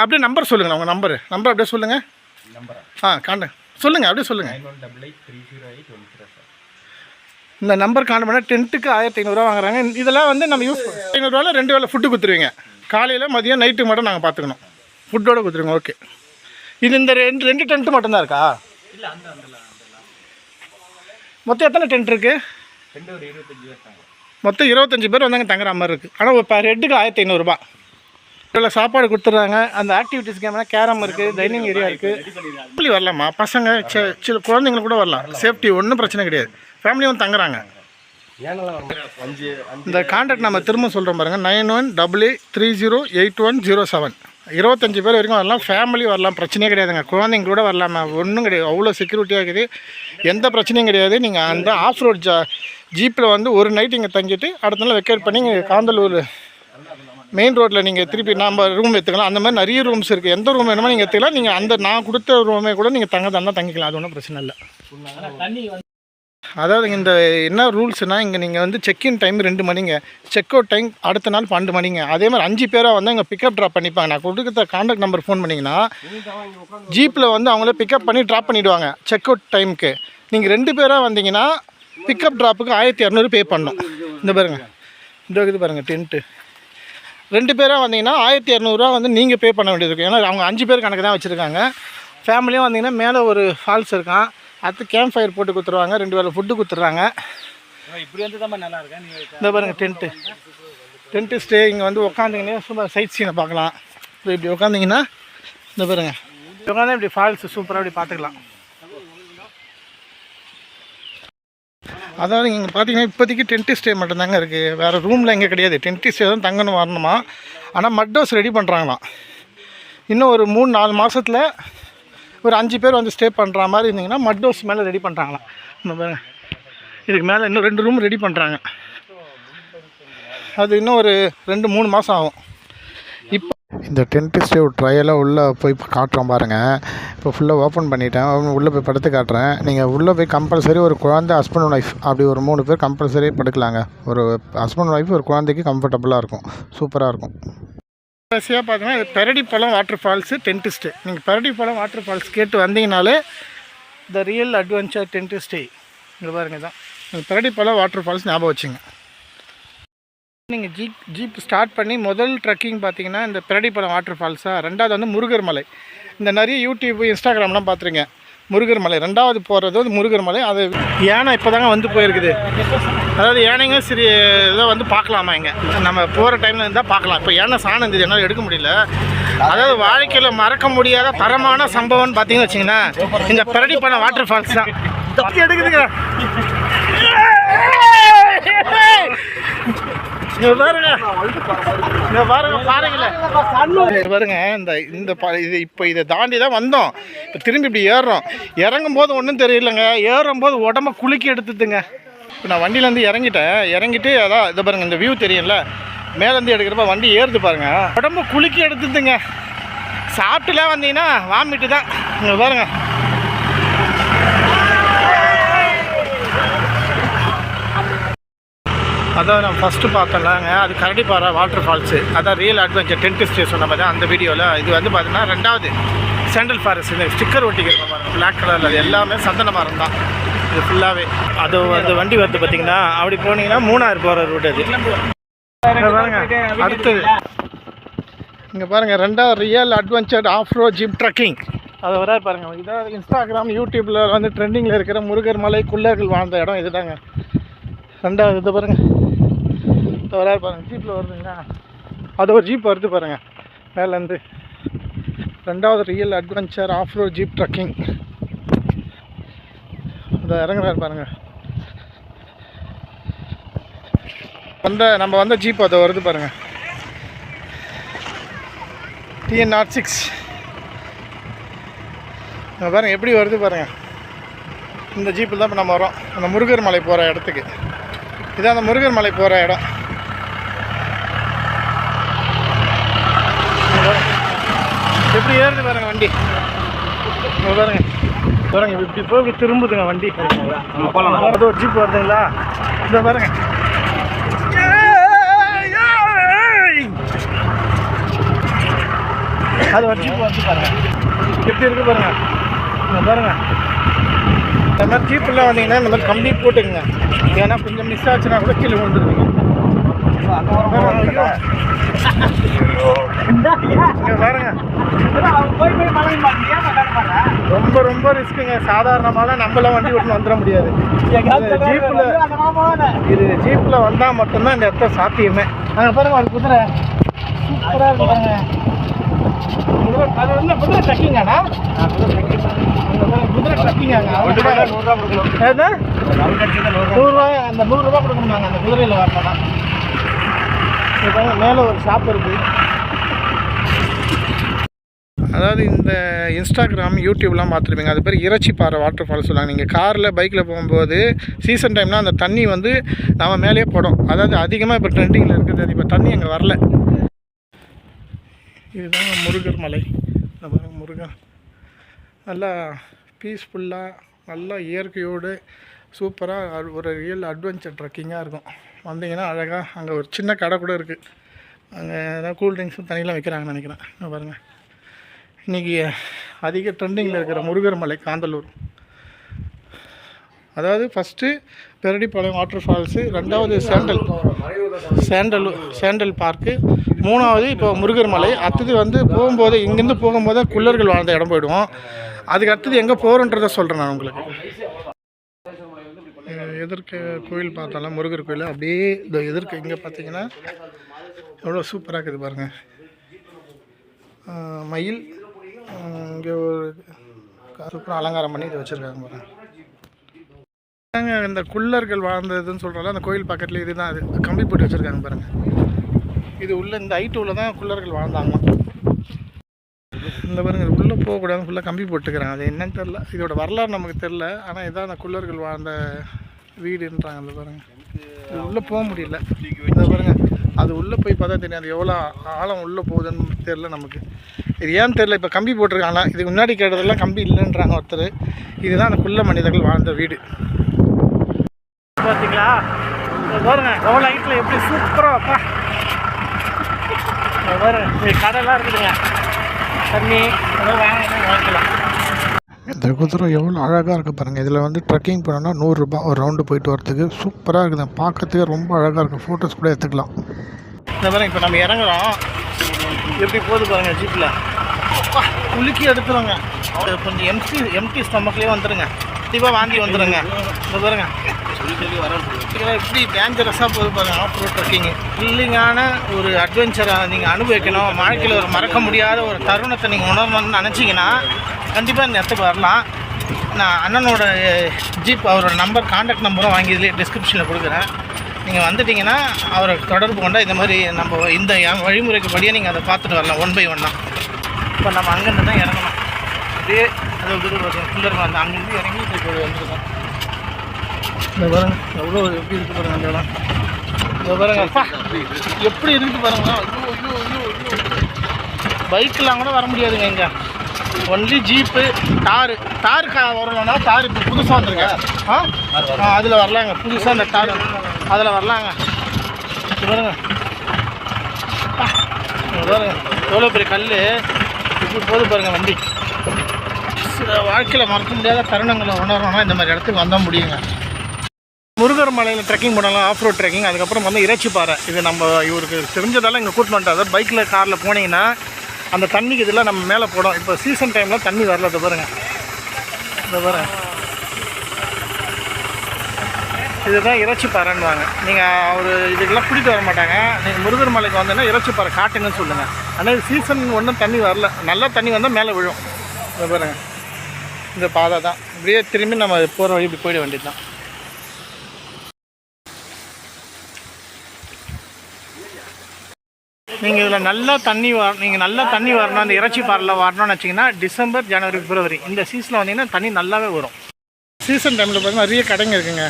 அப்படியே நம்பர் சொல்லுங்கள், உங்கள் நம்பர் அப்படியே சொல்லுங்கள். காண்டக்ட் சொல்லுங்கள், அப்படியே சொல்லுங்கள். இந்த நம்பர் காண்டக்ட் பண்ணால் டென்ட்டுக்கு 1500 ரூபா வாங்குறாங்க. இதெல்லாம் வந்து நம்ம யூஸ் 500 ரூபாயில் 2 வேளை ஃபுட்டு கொடுத்துருவீங்க. காலையில் மதியம் நைட்டுக்கு மட்டும் நாங்கள் பார்த்துக்கணும், ஃபுட்டோடு கொடுத்துருங்க. ஓகே, இது இந்த ரெண்டு டென்ட்டு மட்டும்தான் இருக்கா? இல்லை, மொத்தம் எத்தனை டென்ட் இருக்குது? மொத்தம் 25 பேர் வந்தாங்க தங்குற மாதிரி இருக்குது. ஆனால் இப்போ ஹெட்டுக்கு 1500 ரூபா. இவ்வளோ சாப்பாடு கொடுத்துட்றாங்க. அந்த ஆக்டிவிட்டீஸ் கேம்னா கேரம் இருக்குது, டைனிங் ஏரியா இருக்குது. ஃபேமிலி வரலாமா, பசங்க சில குழந்தைங்க கூட வரலாம். சேஃப்டி ஒன்றும் பிரச்சனை கிடையாது. ஃபேமிலி வந்து தங்குறாங்க. இந்த கான்டாக்ட் நம்ம திரும்ப சொல்கிறோம் பாருங்கள், 9188308107. 25 பேர் வரைக்கும் வரலாம், ஃபேமிலி வரலாம், பிரச்சனையே கிடையாதுங்க. குழந்தைங்க கூட வரலாமா, ஒன்றும் கிடையாது. அவ்வளோ செக்யூரிட்டியாக இருக்குது, எந்த பிரச்சனையும் கிடையாது. நீங்கள் அந்த ஆஃப் ரோட் ஜீப்பில் வந்து ஒரு நைட் இங்கே தங்கிட்டு அடுத்த நாள் வெக்கேட் பண்ணி இங்கே காந்தலூர் மெயின் ரோட்டில் நீங்கள் திருப்பி நம்ம ரூம் எடுத்துக்கலாம். அந்த மாதிரி நிறைய ரூம்ஸ் இருக்குது. எந்த ரூம் வேணுமோ நீங்கள் எடுத்துக்கலாம். நீங்கள் அந்த நான் கொடுத்த ரூமே கூட நீங்கள் தங்கிக்கலாம், அது ஒன்றும் பிரச்சனை இல்லை. அதாவது இந்த என்ன ரூல்ஸ்னால், இங்கே நீங்கள் வந்து செக்இன் டைம் 2 மணிங்க, செக் அவுட் டைம் அடுத்த நாள் 12 மணிங்க. அதே மாதிரி 5 பேராக வந்து இங்கே பிக்கப் ட்ராப் பண்ணிப்பாங்க. நான் கொடுக்குற கான்டாக்ட் நம்பர் ஃபோன் பண்ணிங்கன்னா ஜீப்பில் வந்து அவங்களே பிக்கப் பண்ணி ட்ராப் பண்ணிவிடுவாங்க செக் அவுட் டைமுக்கு. நீங்கள் 2 பேராக வந்தீங்கன்னா பிக்கப் ட்ராப்புக்கு 1200 பே பண்ணணும். இந்த பாருங்கள், இந்த இது பாருங்கள் டென்ட்டு. 2 பேராக வந்தீங்கன்னா 1200 ரூபா வந்து நீங்கள் பே பண்ண வேண்டியது இருக்கும். ஏன்னா அவங்க 5 பேர் கணக்கு தான் வச்சுருக்காங்க. ஃபேமிலியாக வந்தீங்கன்னா மேலே ஒரு ஃபால்ஸ் இருக்கான், அடுத்து கேம்ப் ஃபயர் போட்டு கொடுத்துருவாங்க, 2 வேளை ஃபுட்டு கொடுத்துட்றாங்க. இப்படி வந்து தான் நல்லா இருக்கேன். இந்த பாருங்கள் டென்ட்டு ஸ்டே. இங்கே வந்து உட்காந்திங்கன்னா சும்மா சைட் சீனை பார்க்கலாம். இப்படி உட்காந்திங்கன்னா இந்த பாருங்கள், உட்காந்து இப்படி ஃபால்ஸ் சூப்பராக இப்படி பார்த்துக்கலாம். அதாவது இங்கே பார்த்தீங்கன்னா இப்போதைக்கு டென்ட்டு ஸ்டே மட்டும்தாங்க இருக்குது, வேறு ரூமில் எங்கே கிடையாது. டென்ட்டு ஸ்டே தான் தங்கணும் வரணுமா. ஆனால் மட் ஹவுஸ் ரெடி பண்ணுறாங்களாம். இன்னும் ஒரு 3-4 மாதத்தில் ஒரு 5 பேர் வந்து ஸ்டே பண்ணுற மாதிரி இருந்தீங்கன்னா மட் ஹவுஸ் மேலே ரெடி பண்ணுறாங்களாம். இந்த பாருங்க, இதுக்கு மேலே இன்னும் 2 ரூம் ரெடி பண்ணுறாங்க. அது இன்னும் ஒரு 2-3 மாதம் ஆகும். இப்போ இந்த டென்ட் ஸ்டே ட்ரையலாக உள்ளே போய் காட்டுறோம் பாருங்கள். இப்போ ஃபுல்லாக ஓப்பன் பண்ணிட்டேன், உள்ளே போய் படுத்து காட்டுறேன். நீங்கள் உள்ளே போய் கம்பல்சரி ஒரு குழந்தை, ஹஸ்பண்ட் அண்ட் ஒய்ஃப் அப்படி ஒரு 3 பேர் கம்பல்சரி படுக்கலாங்க. ஒரு ஹஸ்பண்ட் அண்ட் ஒய்ஃப், ஒரு குழந்தைக்கு கம்ஃபர்டபுளாக இருக்கும், சூப்பராக இருக்கும். கடைசியாக பார்த்தீங்கன்னா Peradippalam water falls tent stay. நீங்கள் பெரடிப்பாலம் வாட்டர் ஃபால்ஸ் கேட்டு வந்தீங்கனாலே the real adventure tent stay இங்கே பாருங்கள் தான். நீங்கள் பெரடிப்பாலம் வாட்டர் ஃபால்ஸ் ஞாபகம் வச்சுங்க. நீங்கள் ஜீப் ஸ்டார்ட் பண்ணி முதல் ட்ரக்கிங் பார்த்தீங்கன்னா இந்த பெரடிப்பாலம் வாட்டர் ஃபால்ஸாக, 2வது வந்து முருகர் மலை. இந்த நிறைய யூடியூப் இன்ஸ்டாகிராம்லாம் பார்த்துருங்க. முருகர் மலை 2வது போகிறது வந்து முருகர் மலை. அது யானை இப்போ தாங்க வந்து போயிருக்குது. அதாவது யானைங்க சரி இதை வந்து பார்க்கலாமா, இங்கே நம்ம போகிற டைமில் இருந்தால் பார்க்கலாம். இப்போ யானை சாணம் இருந்தது, என்னால் எடுக்க முடியல. அதாவது வாழ்க்கையில் மறக்க முடியாத தரமான சம்பவம்னு பார்த்தீங்கன்னு வச்சிங்கன்னா இந்த பெரடிப்பாலம் வாட்டர் ஃபால்ஸ் தான். எடுக்குதுங்க. இங்க பாருங்க பாருங்க இது இப்போ இதை தாண்டி தான் வந்தோம். இப்போ திரும்பி இப்படி ஏறுறோம். இறங்கும் போது ஒன்றும் தெரியலங்க, ஏறும்போது உடம்ப குலுக்கி எடுத்துதுங்க. இப்போ நான் வண்டியிலேருந்து இறங்கிட்டு அதான் இதை பாருங்க, இந்த வியூ தெரியும்ல, மேலேருந்து எடுக்கிறப்ப வண்டி ஏறுது பாருங்க, உடம்ப குலுக்கி எடுத்துதுங்க. சாப்பிட்டுலாம் வந்தீங்கன்னா வாமிட்டு தான். இங்கே பாருங்க, அதான் நான் ஃபஸ்ட்டு பார்த்தேன்லாங்க, அது கரடிப்பாறை வாட்டர் ஃபால்ஸு, அதான் ரியல் அட்வென்ச்சர் டென்ட் ஸ்டே சொன்ன மாதிரி அந்த வீடியோவில். இது வந்து பார்த்தீங்கன்னா 2வது சாண்டல் ஃபாரஸ்ட். இந்த ஸ்டிக்கர் ஒட்டிக்கிறப்ப பாருங்கள், பிளாக் கலரில், அது எல்லாமே சந்தன மரம் தான் இது ஃபுல்லாகவே. அது வண்டி வருது பார்த்தீங்கன்னா, அப்படி போனீங்கன்னா 3 போகிற ரூட் அது. பாருங்க அடுத்தது இங்கே பாருங்கள், 2வது real adventure off road jeep trekking. அதை வர பாருங்கள், இதான் இன்ஸ்டாகிராம் யூடியூப்பில் வந்து ட்ரெண்டிங்கில் இருக்கிற முருகர் மலை குள்ளர்கள் வாழ்ந்த இடம் இதுதாங்க. 2வது இது பாருங்கள், இது வர பாருங்கள், ஜீப்பில் வருதுங்களா, அது ஒரு ஜீப் வருது பாருங்கள் மேலேருந்து. 2வது real adventure off road jeep trekking. அதை இறங்குறாரு பாருங்கள், நம்ம வந்த ஜீப் அதை வருது பாருங்கள், TN06. பாருங்கள் எப்படி வருது பாருங்கள். இந்த ஜீப்பில் தான் இப்போ நம்ம வரோம் அந்த முருகர் மலை போகிற இடத்துக்கு. இதான் அந்த முருகர் மலை போகிற இடம். எப்படி ஏறுது பாருங்க வண்டி, பாருங்க இப்படி போய் திரும்புதுங்க வண்டி. அது ஒரு ஜீப் வருதுங்களா, இதை பாருங்க, அது ஒரு ஜீப் வந்து பாருங்க எப்படி இருக்கு பாருங்க. பாருங்க இந்த மாதிரி ஜீப்பெல்லாம் வந்தீங்கன்னா இந்த மாதிரி கம்பி போட்டுக்குங்க, ஏன்னா கொஞ்சம் மிஸ் ஆச்சுன்னா கூட கீழே விழுந்துருவீங்க. பாருங்க ரொம்ப ரிஸ்க்குங்க. சாதாரணமால நம்மளாம் வண்டி ஓட்டு வந்துட முடியாது. ஜீப்பில் வந்தால் மட்டும்தான் இந்த இடத்த சாத்தியமே. நாங்கள் பாருங்க அது குதிரை சூப்பராக இருக்குங்க. அது வந்து குதிரை ட்ரக்கிங்காண்ணா, குதிரை ட்ரக்கிங்காங்க. 100 ரூபா, அந்த 100 ரூபா கொடுக்கணும் நாங்கள் அந்த குதிரையில் வரணும்னா. மேலே ஒரு ஷாப் இருக்குது. அதாவது இந்த இன்ஸ்டாகிராம் யூடியூப்லாம் பார்த்துருப்பீங்க, அது பேர் இறைச்சிப்பாறை வாட்டர் ஃபால்ஸ் சொல்லுவாங்க. நீங்கள் காரில் பைக்கில் போகும்போது சீசன் டைம்னால் அந்த தண்ணி வந்து நம்ம மேலேயே போடும். அதாவது அதிகமாக இப்போ ட்ரெண்டிங்கில் இருக்குது. அது இப்போ தண்ணி அங்கே வரல. இதுதாங்க முருகர் மலை. நம்ம முருகன் நல்லா பீஸ்ஃபுல்லாக நல்லா இயற்கையோடு சூப்பராக ஒரு ரியல் அட்வென்ச்சர் ட்ரக்கிங்காக இருக்கும். வந்தீங்கன்னா அழகாக அங்கே ஒரு சின்ன கடை கூட இருக்குது. அங்கே ஏதாவது கூல்ட்ரிங்க்ஸும் தண்ணியெலாம் வைக்கிறாங்கன்னு நினைக்கிறேன். பாருங்கள், இன்றைக்கி அதிக ட்ரெண்டிங்கில் இருக்கிற முருகர் மலை காந்தலூர். அதாவது ஃபஸ்ட்டு பெரடிப்பாளையம் வாட்டர் ஃபால்ஸு, 2வது சாண்டல் பார்க்கு, 3வது இப்போ முருகர் மலை. அடுத்தது வந்து போகும்போது இங்கேருந்து போகும்போது குள்ளர்கள் வாழ்ந்த இடம் போயிடுவோம். அதுக்கு அடுத்தது எங்கே போகிறோன்றதை சொல்கிறேன் நான் உங்களுக்கு. எதிர்க்க கோயில் பார்த்தாலும் முருகர் கோயில் அப்படியே இந்த எதிர்க்க இங்கே பார்த்தீங்கன்னா எவ்வளோ சூப்பராக இருக்குது பாருங்கள். மயில் இங்கே ஒரு சூப்பராக அலங்காரம் பண்ணி இதை வச்சுருக்காங்க பாருங்கள். இந்த குள்ளர்கள் வாழ்ந்ததுன்னு சொல்கிறால அந்த கோயில் பக்கத்தில் இதுதான், அது கம்பி போட்டு வச்சுருக்காங்க பாருங்கள். இது உள்ள இந்த ஐட்டூவில் தான் குள்ளர்கள் வாழ்ந்தாங்க. இந்த பாருங்கள், இது உள்ளே போகக்கூடாது, ஃபுல்லாக கம்பி போட்டுக்கிறாங்க. அது என்னன்னு தெரில, இதோட வரலாறு நமக்கு தெரில. ஆனால் இதான் அந்த குள்ளர்கள் வாழ்ந்த வீடுன்றாங்க. அந்த பாருங்கள், இது உள்ளே போக முடியல. இந்த பாருங்கள், அது உள்ளே போய் பார்த்தா தெரியும் அது எவ்வளோ ஆழம் உள்ளே போகுதுன்னு தெரில நமக்கு. இது ஏன்னு தெரில. இப்போ கம்பி போட்டிருக்காங்களா, இதுக்கு முன்னாடி கேட்டதெல்லாம் கம்பி இல்லைன்றாங்க ஒருத்தர். இதுதான் அந்த குள்ள மனிதர்கள் வாழ்ந்த வீடு. பார்த்தீங்களா பாருங்க எவ்வளோ ஹைட்டில் எப்படி சூப்பராக பாருங்க. கடைலாம் இருக்குதுங்க, தண்ணி ஏதோ வாங்கிக்கலாம். இந்த குதிரை எவ்வளோ அழகாக இருக்குது பாருங்கள். இதில் வந்து ட்ரெக்கிங் பண்ணோன்னா 100 ரூபா ஒரு ரவுண்டு போயிட்டு வரதுக்கு. சூப்பராக இருக்குது, பார்க்கறதுக்கு ரொம்ப அழகாக இருக்குது. ஃபோட்டோஸ் கூட எடுத்துக்கலாம். இந்த பாருங்க, இப்போ நம்ம இறங்குறோம், எப்படி போகுது பாருங்கள். ஜீப்பில் குலுக்கி எடுத்துருங்க. கொஞ்சம் எம்டி ஸ்டமக்லேயே வந்துடுங்க, கண்டிப்பாக வாங்கி வந்துடுங்க. இந்த பாருங்க எப்படி டேஞ்சரஸாக போகுது பாருங்கள். ஆஃப் ரோட் ட்ரெக்கிங்கு த்ரில்லிங்கான ஒரு அட்வென்ச்சரை நீங்கள் அனுபவிக்கணும். வாழ்க்கையில் ஒரு மறக்க முடியாத ஒரு தருணத்தை நீங்கள் உணரணும்னு நினச்சிங்கன்னா கண்டிப்பாக இந்த இடத்துக்கு வரலாம். நான் அண்ணனோட ஜீப் அவரோட நம்பர் கான்டாக்ட் நம்பரும் வாங்கி இதிலே டிஸ்கிரிப்ஷனில் கொடுக்குறேன். நீங்கள் வந்துட்டிங்கன்னா அவரை தொடர்பு கொண்டால் இந்த மாதிரி நம்ம இந்த வழிமுறைக்கு படியே நீங்கள் அதை பார்த்துட்டு வரலாம் 1 by 1 இப்போ நம்ம அங்கேருந்து தான் இறங்கணும். அப்படியே அது குள்ளர் அந்த அங்கேருந்து இறங்கி இப்போ வந்துருக்கோம். இந்த பாருங்க எவ்வளோ எப்படி இருக்குது பாருங்கள் அந்த இடம். இந்த பாருங்க அப்பா எப்படி இருக்குது பாருங்களா. ஐயோ ஐயோ ஐயோ ஐயோ பைக்கெலாம் கூட வர முடியாதுங்க இங்கே. ஒன்லி ஜீப்பு தாரு வரலன்னா தார் இப்போ புதுசாக வந்துருங்க. அதில் வரலாங்க புதுசாக அந்த தார் அதில் வரலாங்க. பாருங்க பாருங்க எவ்வளோ பெரிய கல் இப்படி போது பாருங்கள் வண்டி. சில வாழ்க்கையில் மறக்க முடியாத தருணங்களை உணரணும்னா இந்த மாதிரி இடத்துக்கு வந்தால் முடியுங்க. முருகர் மலையில் ட்ரெக்கிங் பண்ணலாம், ஆஃப் ரோட் ட்ரெக்கிங். அதுக்கப்புறம் வந்து இறைச்சிப்பாறை. இது நம்ம இவருக்கு தெரிஞ்சதால் இங்கே கூட்டு வந்துட்டார். பைக்கில் காரில் போனீங்கன்னா அந்த தண்ணிக்கு இதெல்லாம் நம்ம மேலே போடும். இப்போ சீசன் டைமில் தண்ணி வரல. இதை பாருங்க இதை பாருங்க இதுதான் இறைச்சிப்பாறைன்னுவாங்க. நீங்கள் ஒரு இதுக்கெல்லாம் பிடிட்டு வர மாட்டாங்க. நீங்கள் முருகர் மலைக்கு வந்தீங்கன்னா இறைச்சிப்பாறை காட்டுங்கன்னு சொல்லுங்கள். ஆனால் இது சீசன் ஒன்றும் தண்ணி வரல. நல்லா தண்ணி வந்தால் மேலே விழும். இதை பாருங்க இந்த பாதை தான். இப்படியே திரும்பி நம்ம போகிற வழி இப்படி போயிட வேண்டியது தான். நீங்கள் இதில் நல்லா தண்ணி நல்லா தண்ணி வரணும். அந்த இறைச்சிப்பாறையில் வரணும்னு வச்சிங்கன்னா டிசம்பர், ஜனவரி, பிப்ரவரி இந்த சீசனில் வந்தீங்கன்னா தண்ணி நல்லாவே வரும். சீசன் டைமில் பார்த்தீங்கன்னா நிறைய கடைங்க இருக்குங்க.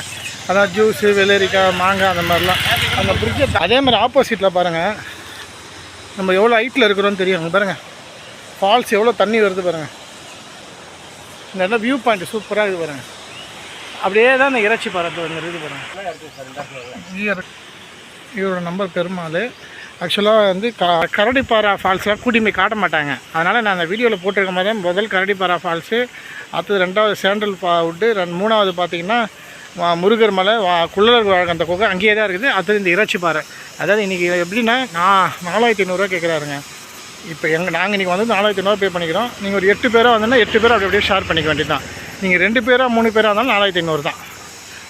அதான் ஜூஸு, வெள்ளரிக்காய், மாங்காய் அந்த மாதிரிலாம். அந்த பிரிட்ஜை அதே மாதிரி ஆப்போசிட்டில் பாருங்கள் நம்ம எவ்வளோ ஹைட்டில் இருக்கிறோன்னு தெரியும். பாருங்கள் ஃபால்ஸ் எவ்வளோ தண்ணி வருது பாருங்கள். இந்த இடம் வியூ பாயிண்ட் சூப்பராக இது பாருங்கள். அப்படியே தான் இந்த இறைச்சிப்பாறை இருக்குது பாருங்கள். இவரோட நம்பர் பெருமாள். ஆக்சுவலாக வந்து கரடிப்பாறை ஃபால்ஸ்லாம் கூட்டி போய் காட்ட மாட்டாங்க. அதனால் நான் அந்த வீடியோவில் போட்டிருக்க மாதிரி முதல் கரடிப்பாறை ஃபால்ஸு, அடுத்தது 2வது சேண்டல் விட்டு 3வது பார்த்திங்கன்னா முருகர் மலை, குள்ளர் அந்த குகை அங்கேயே தான் இருக்குது. அடுத்தது இந்த இறைச்சிப்பாறை. அதாவது இன்றைக்கி எப்படின்னா 4500 கேட்குறாருங்க. இப்போ நாங்கள் இன்றைக்கி வந்து 4500 பே பண்ணிக்கிறோம். நீங்கள் ஒரு 8 பேராக வந்தோன்னா 8 பேரும் அப்படியே ஷேர் பண்ணிக்க வேண்டியது தான். நீங்கள் 2 பேரா 3 பேராக இருந்தாலும் 4500 தான்.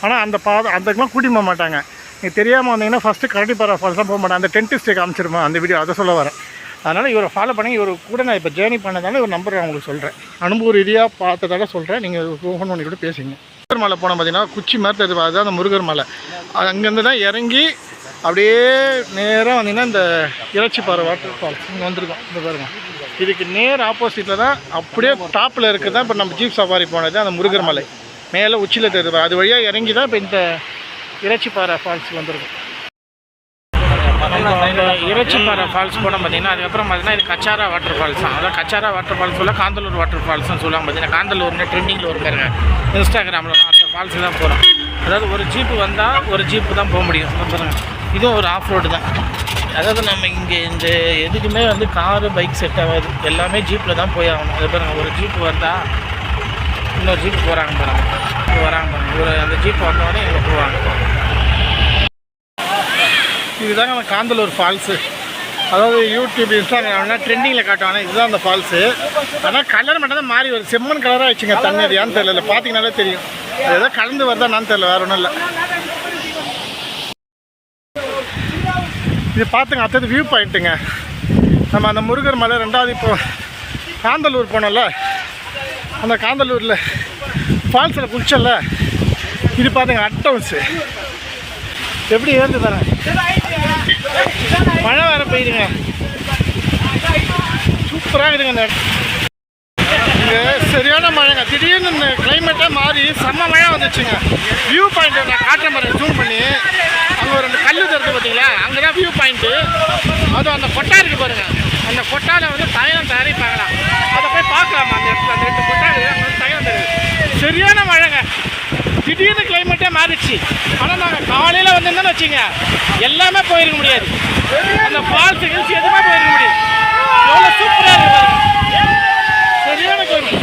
ஆனால் அந்த அதுக்கெலாம் கூட்டி போக மாட்டாங்க. நீங்கள் தெரியாமல் வந்தீங்கன்னா ஃபஸ்ட்டு கரடிப்பாறை ஃபால்ஸ் தான் போக மாட்டேன். அந்த டென்ட் ஸ்டே காமிச்சிருமா அந்த வீடியோ, அதை சொல்ல வரேன். அதனால் இவரை ஃபாலோ பண்ணி இவர் கூட நான் இப்போ ஜேர்னி பண்ணதால ஒரு நம்பர் நான் உங்களுக்கு சொல்கிறேன். அனுபவ ரீதியாக பார்த்ததால சொல்கிறேன். நீங்கள் ஃபோன் பண்ணி கூட பேசுங்க. முருகர் மலை போன பார்த்தீங்கன்னா குச்சி மாதிரி தெரியுது. அதுதான் அந்த முருகர் மலை. அங்கேருந்து தான் இறங்கி அப்படியே நேராக வந்தீங்கன்னா இந்த இறைச்சிப்பாறை வாட்டர் ஃபால்ஸ் இங்கே வந்திருக்கோம். இந்த பாருங்க இதுக்கு நேர் ஆப்போசிட்டில் தான் அப்படியே டாப்பில் இருக்குது தான் இப்போ நம்ம ஜீப் சவாரி போனது அந்த முருகர் மலை மேலே உச்சியில் தெரியுது. அது வழியாக இறங்கி தான் இப்போ இந்த இறைச்சிப்பாறை ஃபால்ஸ் வந்திருக்கும். இந்த இறைச்சிப்பாறை ஃபால்ஸ் போனால் பார்த்தீங்கன்னா அதுக்கப்புறம் பார்த்தீங்கன்னா இது கச்சாரா வாட்டர் ஃபால்ஸ் தான். அதான் கச்சாரா வாட்டர் ஃபால்ஸ் சொல்ல காந்தலூர் வாட்டர் ஃபால்ஸ்னு சொல்லுவாங்க. பார்த்தீங்கன்னா காந்தலூர்னு ட்ரெண்டிங்கில் ஒரு பேருங்க இன்ஸ்டாகிராமில் தான் அந்த ஃபால்ஸு தான் போகிறோம். அதாவது ஒரு ஜீப்பு வந்தால் ஒரு ஜீப்பு தான் போக முடியும். பாருங்க இதுவும் ஒரு ஆஃப் ரோடு தான். அதாவது நம்ம இங்கே இந்த எதுக்குமே வந்து காரு பைக் செட் ஆகாது. எல்லாமே ஜீப்பில் தான் போய் ஆகணும். அது பாருங்கள் ஒரு ஜீப்பு வந்தால் இன்னொரு ஜீப்பு போகிறாங்க பாருங்கள். வராங்க பாருங்கள். அந்த ஜீப்பு வந்தோடனே இங்கே போவாங்க. இதுதாங்க அந்த காந்தலூர் ஃபால்ஸு. அதாவது யூடியூப், இன்ஸ்டாகிராம்னா ட்ரெண்டிங்கில் காட்டுவாங்க. இதுதான் அந்த ஃபால்ஸு. ஆனால் கலர் மட்டும் தான் மாறி வருது. செம்மண் கலராக ஆயிடுச்சுங்க தண்ணி. அது ஏன்னு தெரியல. பார்த்தீங்கன்னாலே தெரியும். அது ஏதோ கலந்து வருதா நான் தெரியல, வேறு ஒன்றும் இல்லை. இது பார்த்துங்க. அடுத்தது வியூ பாயிண்ட்டுங்க. நம்ம அந்த முருகர் மலை 2வது இப்போ காந்தலூர் போனோம்ல, அந்த காந்தலூரில் ஃபால்ஸில் குளிச்சல இது பார்த்துங்க. அட் ஹவுஸு எப்படி ஏறுது பாருங்க. மழை வேறு பெய்யுதுங்க. சூப்பராக இருக்குதுங்க இந்த இங்கே சரியான மழைங்க. திடீர்னு இந்த கிளைமேட்டே மாறி செம்ம மழை வந்துச்சுங்க. வியூ பாயிண்ட்டை நான் காட்டுற மாதிரி ஜூம் பண்ணி அங்கே ஒரு 2 கல் தருது பார்த்தீங்களா, அங்கே தான் வியூ பாயிண்ட்டு. அதுவும் அந்த கொட்டா இருக்குது பாருங்கள். அந்த கொட்டாவில் வந்து தயனம் தயாரிப்பாங்களாம். அதை போய் பார்க்கலாமா அந்த இடத்துல. அந்த 2 கொட்டா அங்கே வந்து தயனம் தருது. சரியான மழைங்க. திடீர்னு கிளைமேட்டே மாறிடுச்சு. ஆனால் நாங்கள் காலையில் வந்திருந்தோன்னு வச்சுங்க எல்லாமே போயிருக்க முடியாது. அந்த ஃபால்ஸு ஹில்ஸ் எதுவுமே போயிருக்க முடியாது. எவ்வளோ சூப்பராக இருக்குது சரியான கிளைமேட்.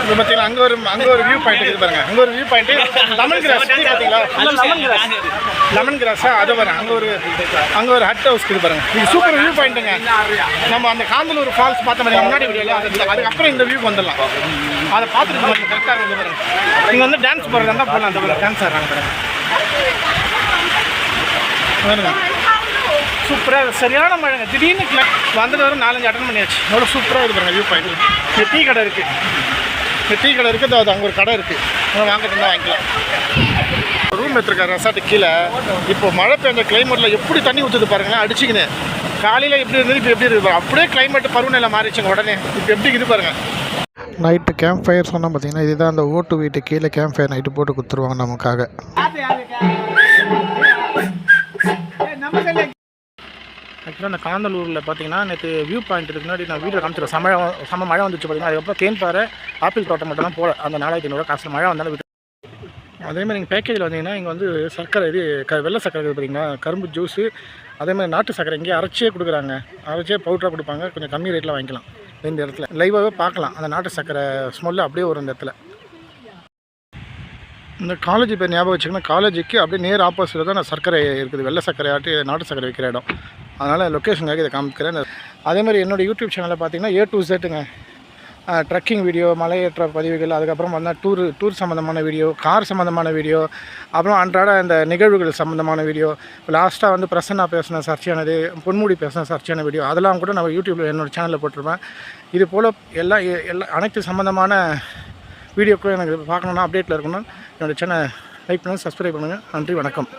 இது பார்த்தீங்கன்னா அங்கே ஒரு வியூ பாயிண்ட் இருக்குது பாருங்கள். அங்கே ஒரு வியூ பாயிண்ட்டு லெமன் கிராஸ் பார்த்தீங்களா. லெமன் கிராஸா அது பாருங்க. அங்கே ஒரு ஹட் ஹவுஸ் இருக்குது பாருங்கள். இது சூப்பர் வியூ பாயிண்ட்டுங்க. நம்ம அந்த காந்தலூர் ஃபால்ஸ் பார்த்த மாதிரி முன்னாடி வீடியோவில் அதுக்கப்புறம் இந்த வியூ வந்துடலாம். அதை பார்த்துட்டு கரெக்டாக வந்து பாருங்க. நீங்கள் வந்து டான்ஸ் போடுறதா இருந்தால் போடலாம். அந்த பாருங்க டான்ஸ் ஆடுறாங்க பாருங்க. சூப்பராக சரியான மழைங்க. திடீர்னு வந்துட்டு வர 4-5 அட்டன் பண்ணியாச்சு. எவ்வளோ சூப்பராக இருக்குது பாருங்க வியூ பாயிண்ட். இங்கே டீ கடை இருக்குது. இங்கே டீ கடை இருக்குது. அது அங்கே ஒரு கடை இருக்குது. வாங்கிட்டு இருந்தால் வாங்கிக்கலாம். ரூம் எடுத்துருக்காரு ரெசார்ட்டு கீழே. இப்போ மழை பெய்ஞ்ச கிளைமேட்டில் எப்படி தண்ணி ஊற்றுது பாருங்களேன், அடிச்சிக்கின்னு. காலையில் எப்படி இருந்தது இப்போ எப்படி இருக்குது, அப்படியே கிளைமேட்டு பருவநிலை மாறிடுச்சுங்க உடனே. இப்போ எப்படி இது பாருங்கள். நைட்டு கேம்ப் ஃபயர் சொன்னால் பார்த்தீங்கன்னா இதுதான் அந்த ஓட்டு வீட்டு கீழே கேம்ப் ஃபயர் நைட்டு போட்டு கொடுத்துருவாங்க நமக்காக. ஆக்சுவலாக அந்த காந்தலூரில் பார்த்தீங்கன்னா நேற்று வியூ பாயிண்ட் இதுக்கு முன்னாடி நான் வீடியோ காமிச்சிருவேன். செம்ம மழை வந்துச்சு பார்த்தீங்கன்னா. அதுக்கப்புறம் தேன்பாறை ஆப்பிள் தோட்டம் மட்டும் தான் போகல. அந்த 4500 காசு மழை வந்தாலும் விட்டு. அதேமாதிரி நீங்கள் பேக்கேஜில் வந்தீங்கன்னா இங்கே வந்து சர்க்கரை இது வெள்ளை சர்க்கரை இருக்குது பார்த்தீங்கன்னா, கரும்பு ஜூஸு, அதேமாதிரி நாட்டு சர்க்கரை இங்கேயே அரைச்சியே கொடுக்குறாங்க. அரைச்சியே பவுடராக கொடுப்பாங்க. கொஞ்சம் கம்மி ரேட்டில் வாங்கிக்கலாம். இந்த இடத்துல லைவாகவே பார்க்கலாம் அந்த நாட்டு சர்க்கரை ஸ்மெல்லு அப்படியே வரும் இந்த இடத்துல. இந்த காலேஜ் பேர் ஞாபகம் வச்சுக்கணும். காலேஜுக்கு அப்படியே நேர் ஆப்போசிட்டில் தான் சர்க்கரை இருக்குது, வெள்ளை சர்க்கரை ஆட்டி நாட்டு சர்க்கரை விற்கிற இடம். அதனால் லொக்கேஷனுக்காக இதை காமிக்கிறேன். அதேமாதிரி என்னோடய யூடியூப் சேனலில் பார்த்தீங்கன்னா A to Zங்க, ட்ரக்கிங் வீடியோ, மலையேற்ற பதிவுகள், அதுக்கப்புறம் பார்த்தீங்கன்னா டூர் சம்மந்தமான வீடியோ, கார் சம்மந்தமான வீடியோ, அப்புறம் அன்றாட இந்த நிகழ்வுகள் சம்மந்தமான வீடியோ. லாஸ்ட்டாக வந்து பிரசன்னா பேசின சர்ச்சையானது, பொன்முடி பேசின சர்ச்சையான வீடியோ, அதெல்லாம் கூட நம்ம யூடியூப்பில் என்னோடய சேனலில் போட்டிருப்பேன். இது போல் எல்லா அனைத்து சம்மந்தமான வீடியோக்களும் எனக்கு பார்க்கணுன்னா அப்டேட்டில் இருக்கணும். என்னோடய சேனல் லைக் பண்ணுங்கள், சப்ஸ்கிரைப் பண்ணுங்கள். நன்றி, வணக்கம்.